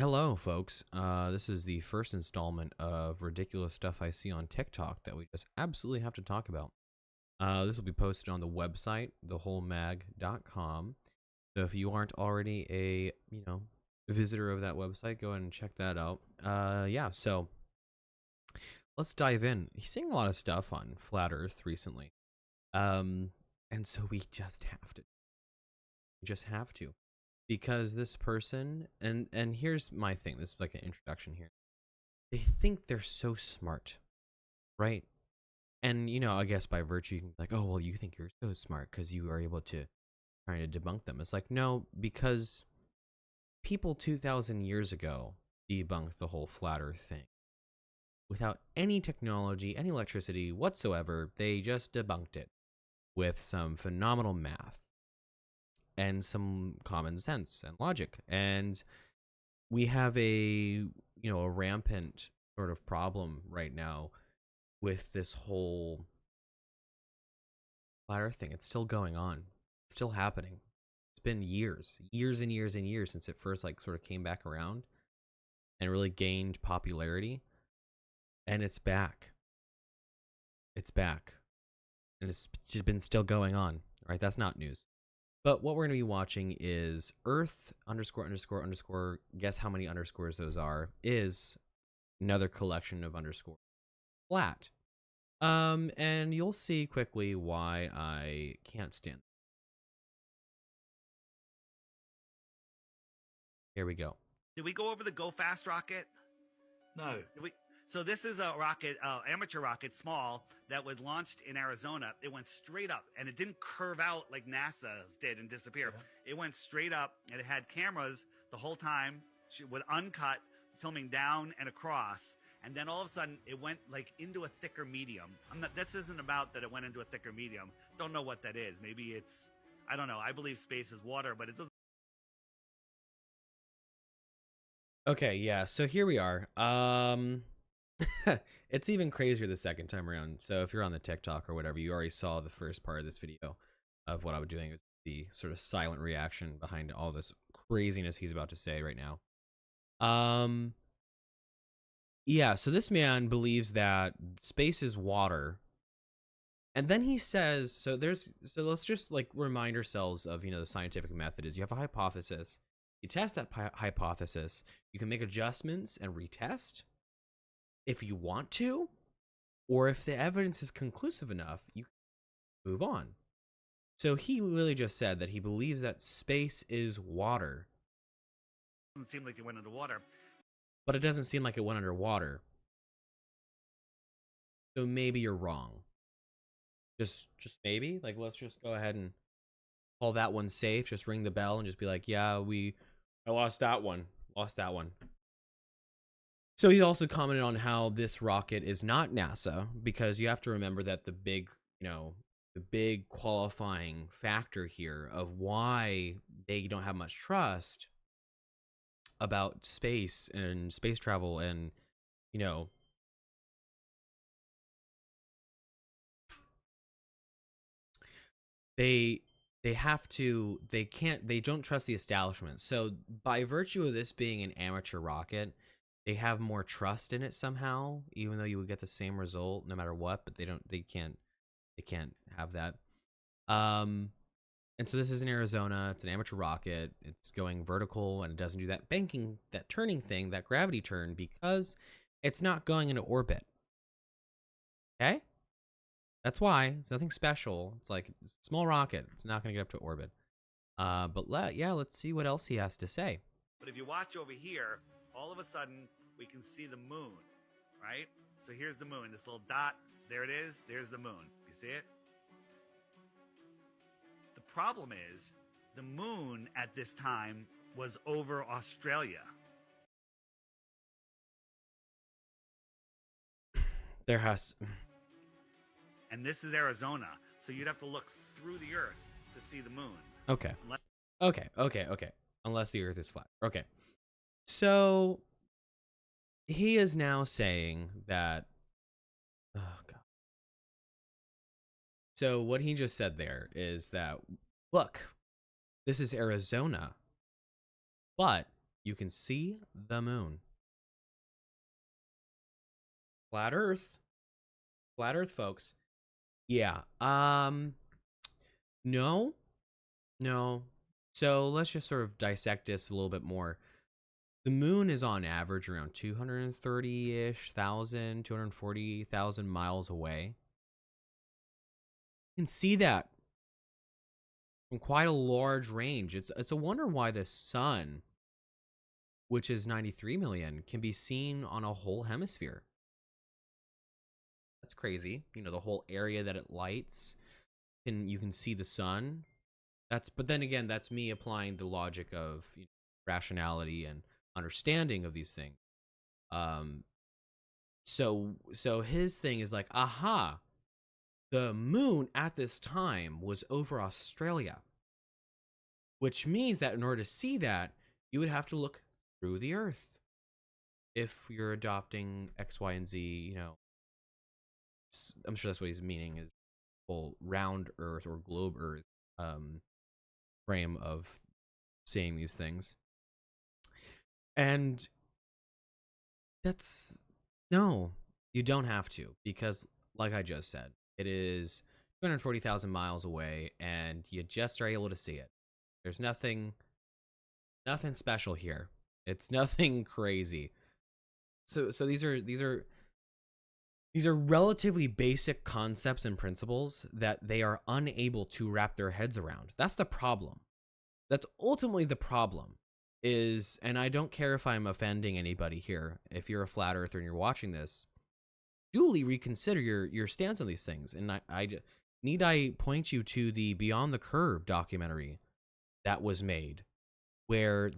Hello, folks. This is the first installment of ridiculous stuff I see on TikTok that we just absolutely have to talk about. This will be posted on the website, thewholemag.com. So if you aren't already a, visitor of that website, go ahead and check that out. So let's dive in. He's saying a lot of stuff on Flat Earth recently. And so we just have to. We just have to. Because this person, and here's my thing, this is like an introduction here. They think they're so smart, right? And, I guess by virtue, you can be like, oh, well, you think you're so smart because you are able to try to debunk them. It's like, no, because people 2,000 years ago debunked the whole flat earth thing. Without any technology, any electricity whatsoever, they just debunked it with some phenomenal math and some common sense and logic. And we have a rampant sort of problem right now with this whole flat earth thing. It's still going on. It's still happening. It's been years and years and years since it first sort of came back around and really gained popularity. And it's back. It's back. And it's just been still going on, right? That's not news. But what we're going to be watching is Earth ____, guess how many underscores those are, is another collection of underscore flat. And you'll see quickly why I can't stand. Here we go. Did we go over the Go Fast rocket? No. So this is a rocket, amateur rocket, small, that was launched in Arizona. It went straight up, and it didn't curve out like NASA's did and disappear. Yeah. It went straight up, and it had cameras the whole time, with uncut, filming down and across. And then all of a sudden, it went like into a thicker medium. This isn't about that it went into a thicker medium. Don't know what that is. Maybe it's, I don't know. I believe space is water, but it doesn't. Okay, yeah. So here we are. It's even crazier the second time around. So if you're on the TikTok or whatever, you already saw the first part of this video of what I was doing, the sort of silent reaction behind all this craziness he's about to say right now. Yeah, so this man believes that space is water. And then he says, so let's just remind ourselves of, the scientific method is you have a hypothesis. You test that hypothesis. You can make adjustments and retest if you want to, or if the evidence is conclusive enough, you can move on. So he literally just said that he believes that space is water. It doesn't seem like it went underwater. But it doesn't seem like it went underwater. So maybe you're wrong. Just maybe. Let's just go ahead and call that one safe. Just ring the bell and just be like, yeah, I lost that one. So he also commented on how this rocket is not NASA, because you have to remember that the big qualifying factor here of why they don't have much trust about space and space travel and, they don't trust the establishment. So by virtue of this being an amateur rocket, they have more trust in it somehow, even though you would get the same result no matter what, but they can't have that. And so this is in Arizona. It's an amateur rocket. It's going vertical, and it doesn't do that turning thing, that gravity turn, because it's not going into orbit. Okay? That's why. It's nothing special. It's like a small rocket. It's not going to get up to orbit. But let's see what else he has to say. But if you watch over here, all of a sudden, we can see the moon, right? So here's the moon, this little dot. There it is. There's the moon. You see it? The problem is, the moon at this time was over Australia. And this is Arizona. So you'd have to look through the earth to see the moon. Okay. Unless the earth is flat. Okay. So he is now saying that, oh God. So what he just said there is that, look, this is Arizona, but You can see the moon. Flat Earth. Flat Earth, folks. Yeah. No. No. So let's just sort of dissect this a little bit more. The moon is on average around 230-ish thousand, 240,000 miles away. You can see that from quite a large range. It's a wonder why the sun, which is 93 million, can be seen on a whole hemisphere. That's crazy. You know, the whole area that it lights, and you can see the sun. But then again, that's me applying the logic of rationality and understanding of these things. So his thing is like, aha, the moon at this time was over Australia, which means that in order to see that, you would have to look through the Earth. If you're adopting X, Y, and Z, I'm sure that's what he's meaning is whole round Earth or globe Earth frame of seeing these things. And no, you don't have to, because like I just said, it is 240,000 miles away and you just are able to see it. There's nothing special here. It's nothing crazy. So these are relatively basic concepts and principles that they are unable to wrap their heads around. That's the problem. That's ultimately the problem. And I don't care if I'm offending anybody here. If you're a flat earther and you're watching this, duly reconsider your stance on these things. And I point you to the Beyond the Curve documentary that was made, where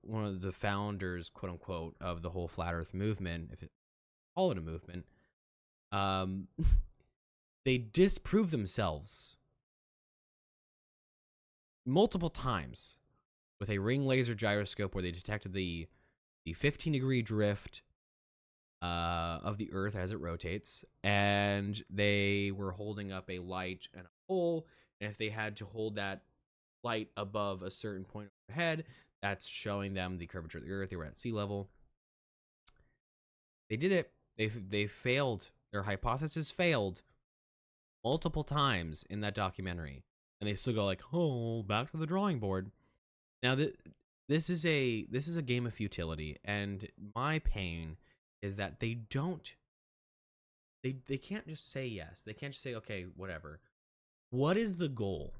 one of the founders, quote unquote, of the whole flat earth movement, if it call it a movement, they disprove themselves multiple times with a ring laser gyroscope where they detected the 15-degree drift of the Earth as it rotates, and they were holding up a light and a pole, and if they had to hold that light above a certain point overhead, that's showing them the curvature of the Earth. They were at sea level. They did it. They failed. Their hypothesis failed multiple times in that documentary, and they still go like, "Oh, back to the drawing board." Now this is a game of futility, and my pain is that they can't just say yes. They can't just say, okay, whatever. What is the goal?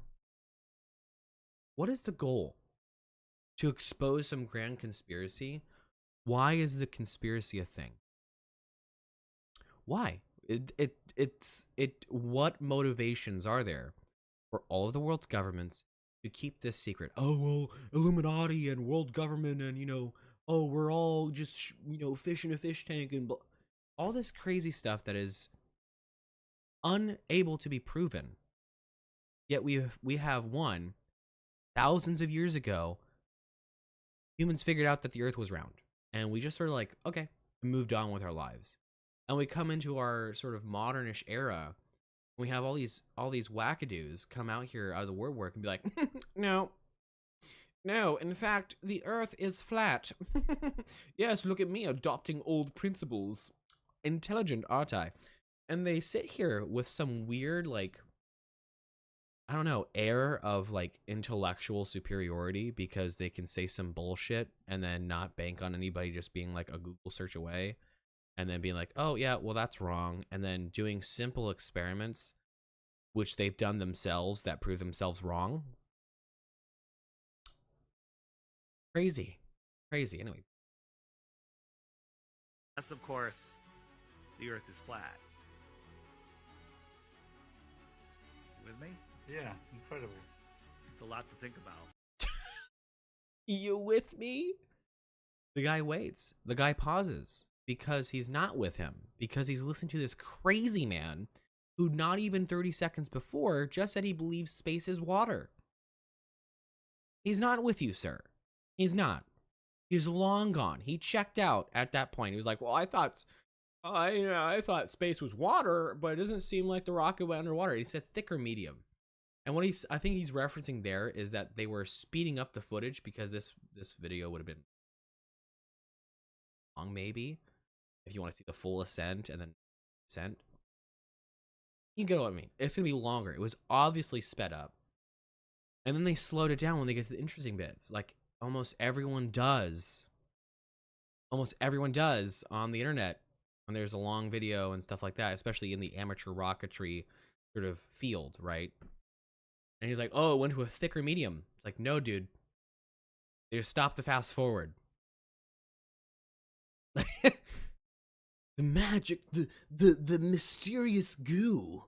What is the goal? To expose some grand conspiracy? Why is the conspiracy a thing? Why? What motivations are there for all of the world's governments to keep this secret? Oh, well, Illuminati and world government and, oh, we're all just, fish in a fish tank and all this crazy stuff that is unable to be proven. Yet we have thousands of years ago, humans figured out that the Earth was round, and we just sort of like, okay, moved on with our lives. And we come into our sort of modernish era, we have all these wackadoos come out here out of the woodwork and be like, no, in fact, the Earth is flat. Yes, look at me adopting old principles. Intelligent, aren't I? And they sit here with some weird, like, I don't know, air of like intellectual superiority because they can say some bullshit and then not bank on anybody just being like a Google search away. And then being like, oh, yeah, well, that's wrong. And then doing simple experiments, which they've done themselves, that prove themselves wrong. Crazy. Anyway. That's, of course, the Earth is flat. With me? Yeah, incredible. It's a lot to think about. You with me? The guy waits. The guy pauses. Because he's not with him. Because he's listening to this crazy man who not even 30 seconds before just said he believes space is water. He's not with you, sir. He's not. He's long gone. He checked out at that point. He was like, well, I thought space was water, but it doesn't seem like the rocket went underwater. He said thick or medium. And what I think he's referencing there is that they were speeding up the footage because this video would have been long, maybe. If you want to see the full ascent and then ascent, you get what I mean. It's gonna be longer. It was obviously sped up, and then they slowed it down when they get to the interesting bits. Like almost everyone does. Almost everyone does on the internet when there's a long video and stuff like that, especially in the amateur rocketry sort of field, right? And he's like, "Oh, it went to a thicker medium." It's like, no, dude. They just stopped the fast forward. The magic, the mysterious goo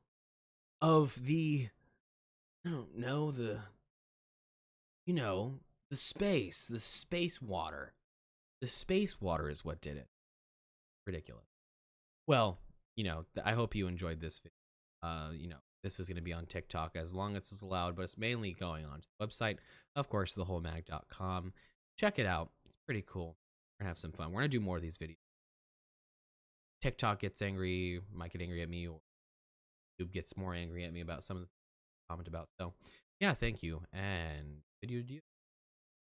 of the, I don't know, the space water. The space water is what did it. Ridiculous. Well, I hope you enjoyed this video. This is going to be on TikTok as long as it's allowed, but it's mainly going on to the website, of course, thewholemag.com. Check it out. It's pretty cool. We're going to have some fun. We're going to do more of these videos. TikTok gets angry, might get angry at me, or YouTube gets more angry at me about some of the comment about. So, yeah, thank you, and video